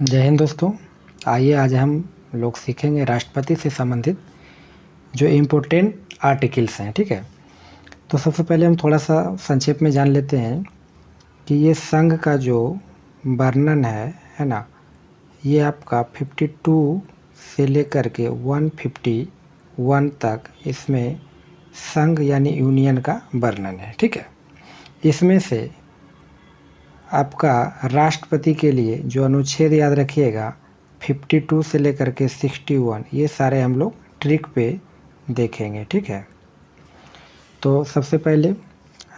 जय हिंद दोस्तों। आइए आज हम लोग सीखेंगे राष्ट्रपति से संबंधित जो इम्पोर्टेंट आर्टिकल्स हैं। ठीक है, तो सबसे पहले हम थोड़ा सा संक्षेप में जान लेते हैं कि ये संघ का जो वर्णन है ना, ये आपका 52 से लेकर के 151 तक इसमें संघ यानी यूनियन का वर्णन है। ठीक है, इसमें से आपका राष्ट्रपति के लिए जो अनुच्छेद याद रखिएगा 52 से लेकर के 61, ये सारे हम लोग ट्रिक पे देखेंगे। ठीक है, तो सबसे पहले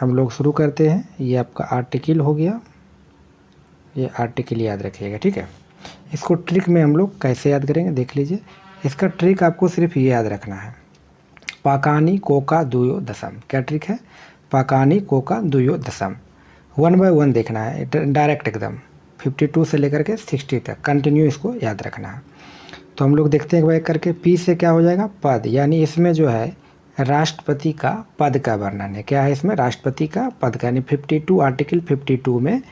हम लोग शुरू करते हैं। ये आपका आर्टिकल हो गया, ये आर्टिकल याद रखिएगा। ठीक है, इसको ट्रिक में हम लोग कैसे याद करेंगे देख लीजिए। इसका ट्रिक आपको सिर्फ ये याद रखना है, पाकानी कोका दुयो दशम। क्या ट्रिक है? पाकानी कोका दुयो दशम। 1 बाय 1 देखना है, डायरेक्ट एकदम 52 से लेकर के 60 तक कंटिन्यू इसको याद रखना है। तो हम लोग देखते हैं एक बार करके। पी से क्या हो जाएगा? पद, यानी इसमें जो है राष्ट्रपति का पद का वर्णन है। क्या है इसमें? राष्ट्रपति का पद का, यानी 52 आर्टिकल 52 में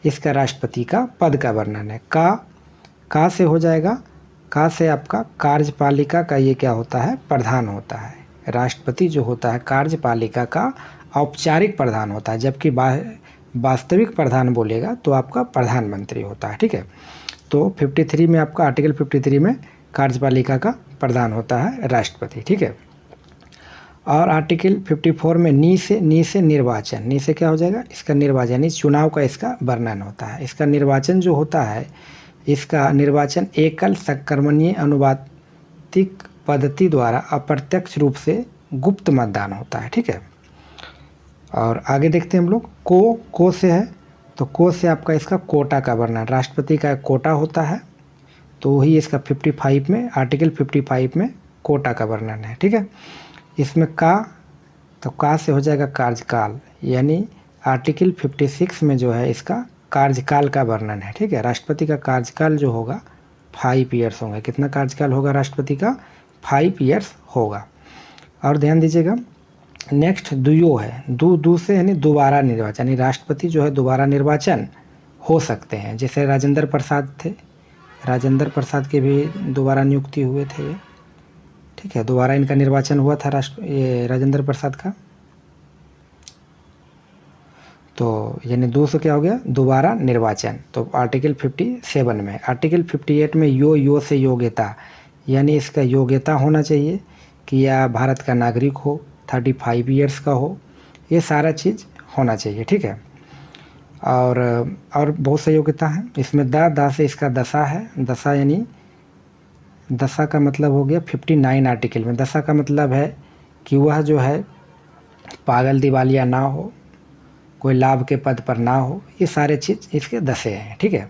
इसका राष्ट्रपति का पद का वर्णन है। का से हो जाएगा, का से आपका कार्यपालिका का ये क्या होता है? प्रधान होता है। राष्ट्रपति जो होता है कार्यपालिका का औपचारिक प्रधान होता है, जबकि वास्तविक प्रधान बोलेगा तो आपका प्रधानमंत्री होता है। ठीक है, तो 53 में आपका आर्टिकल 53 में कार्यपालिका का प्रधान होता है राष्ट्रपति। ठीक है, और आर्टिकल 54 में नी से निर्वाचन। नी से क्या हो जाएगा? इसका निर्वाचन, यानी चुनाव का इसका वर्णन होता है। इसका निर्वाचन जो होता है, इसका निर्वाचन एकल संक्रमणीय अनुपातिक पद्धति द्वारा अप्रत्यक्ष रूप से गुप्त मतदान होता है। ठीक है, और आगे देखते हैं हम लोग। को से है, तो को से आपका इसका कोटा का वर्णन, राष्ट्रपति का एक कोटा होता है, तो वही इसका 55 में आर्टिकल 55 में कोटा का वर्णन है। ठीक है, इसमें का, तो का से हो जाएगा कार्यकाल, यानी आर्टिकल 56 में जो है इसका कार्यकाल का वर्णन है। ठीक है, राष्ट्रपति का कार्यकाल जो होगा 5 ईयर्स होंगे। कितना कार्यकाल होगा राष्ट्रपति का? 5 ईयर्स होगा। और ध्यान दीजिएगा, नेक्स्ट दुयो है। दू से यानी दोबारा निर्वाचन, यानी राष्ट्रपति जो है दोबारा निर्वाचन हो सकते हैं। जैसे राजेंद्र प्रसाद थे, राजेंद्र प्रसाद के भी दोबारा नियुक्ति हुए थे ये। ठीक है, दोबारा इनका निर्वाचन हुआ था राजेंद्र प्रसाद का। तो यानी 2 से क्या हो गया? दोबारा निर्वाचन। तो आर्टिकल 57 में, आर्टिकल 58 में यो से योग्यता, यानी इसका योग्यता होना चाहिए कि या भारत का नागरिक हो, 35 ईयर्स का हो, ये सारा चीज़ होना चाहिए। ठीक है, और बहुत सी योग्यता है इसमें। दा से इसका दशा है। दशा यानी दशा का मतलब हो गया 59 आर्टिकल में। दशा का मतलब है कि वह जो है पागल दिवालिया ना हो, कोई लाभ के पद पर ना हो, ये सारे चीज़ इसके दशे हैं। ठीक है,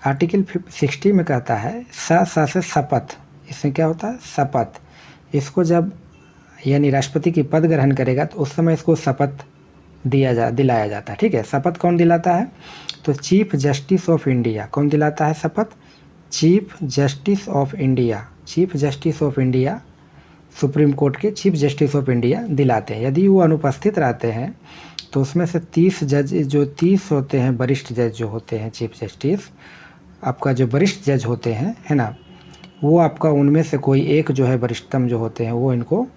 आर्टिकल 60 में कहता है सा से शपथ। इसमें क्या होता है? शपथ। इसको जब यानी राष्ट्रपति की पद ग्रहण करेगा तो उस समय इसको शपथ दिलाया जाता है। ठीक है, शपथ कौन दिलाता है? तो चीफ जस्टिस ऑफ इंडिया। कौन दिलाता है शपथ? Chief justice of India. Chief justice of India, supreme court के चीफ जस्टिस ऑफ इंडिया दिलाते हैं। यदि वो अनुपस्थित रहते हैं तो उसमें से 30 जज, जो 30 होते हैं वरिष्ठ जज जो होते हैं, चीफ जस्टिस आपका जो वरिष्ठ जज होते हैं, है ना, वो आपका उनमें से कोई एक जो है वरिष्ठतम जो होते हैं वो इनको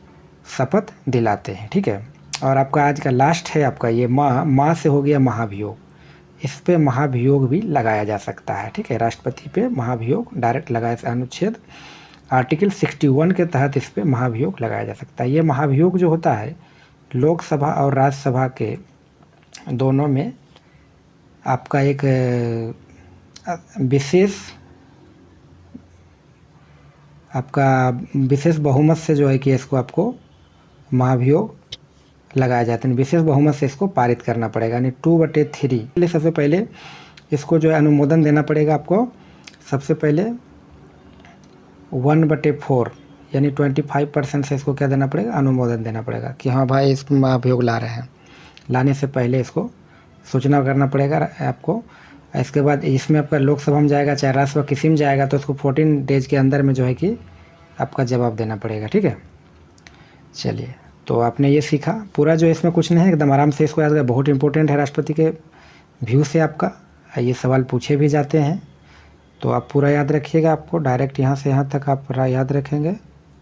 शपथ दिलाते हैं। ठीक है, और आपका आज का लास्ट है आपका ये माँ से हो गया महाभियोग। इस पे महाभियोग भी लगाया जा सकता है। ठीक है, राष्ट्रपति पे महाभियोग डायरेक्ट लगाया, अनुच्छेद आर्टिकल 61 के तहत इस पे महाभियोग लगाया जा सकता है। ये महाभियोग जो होता है लोकसभा और राज्यसभा के दोनों में आपका एक विशेष बहुमत से जो है कि इसको आपको महाभियोग लगाया जाता है। विशेष बहुमत से इसको पारित करना पड़ेगा, यानी 2/3। सबसे पहले इसको जो है अनुमोदन देना पड़ेगा आपको। सबसे पहले 1/4 यानी 25% से इसको क्या देना पड़ेगा? अनुमोदन देना पड़ेगा कि हाँ भाई इसको महाभियोग ला रहे हैं। लाने से पहले इसको सूचना करना पड़ेगा आपको। इसके बाद इसमें आपका लोकसभा में जाएगा चाहे राज्यसभा किसी में जाएगा तो उसको 14 डेज के अंदर में जो है कि आपका जवाब देना पड़ेगा। ठीक है, चलिए, तो आपने ये सीखा पूरा। जो इसमें कुछ नहीं है, एकदम आराम से इसको याद करें। बहुत इंपॉर्टेंट है राष्ट्रपति के व्यू से आपका ये सवाल पूछे भी जाते हैं। तो आप पूरा याद रखिएगा, आपको डायरेक्ट यहाँ से यहाँ तक आप पूरा याद रखेंगे,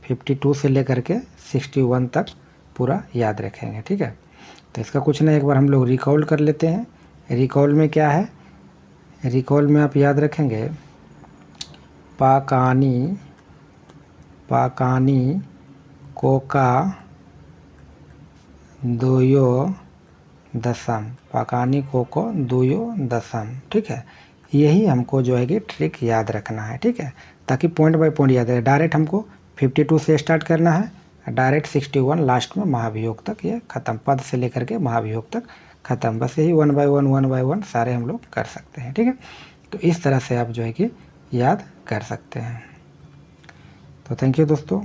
52 से लेकर के 61 तक पूरा याद रखेंगे, ठीक है। तो इसका कुछ नहीं, एक बार हम लोग रिकॉल कर लेते हैं। रिकॉल में क्या है, रिकॉल में आप याद रखेंगे पाकानी, पाकानी कोका दोयो दशम, पाकानी कोको दोयो दशम, ठीक है। यही हमको जो है कि ट्रिक याद रखना है, ठीक है, ताकि पॉइंट बाय पॉइंट याद रहे। डायरेक्ट हमको 52 से स्टार्ट करना है, डायरेक्ट 61 लास्ट में महाभियोग तक ये खत्म, पद से लेकर के महाभियोग तक खत्म। बस यही 1 बाय 1 सारे हम लोग कर सकते हैं, ठीक है। तो इस तरह से आप जो है कि याद कर सकते हैं। तो थैंक यू दोस्तों।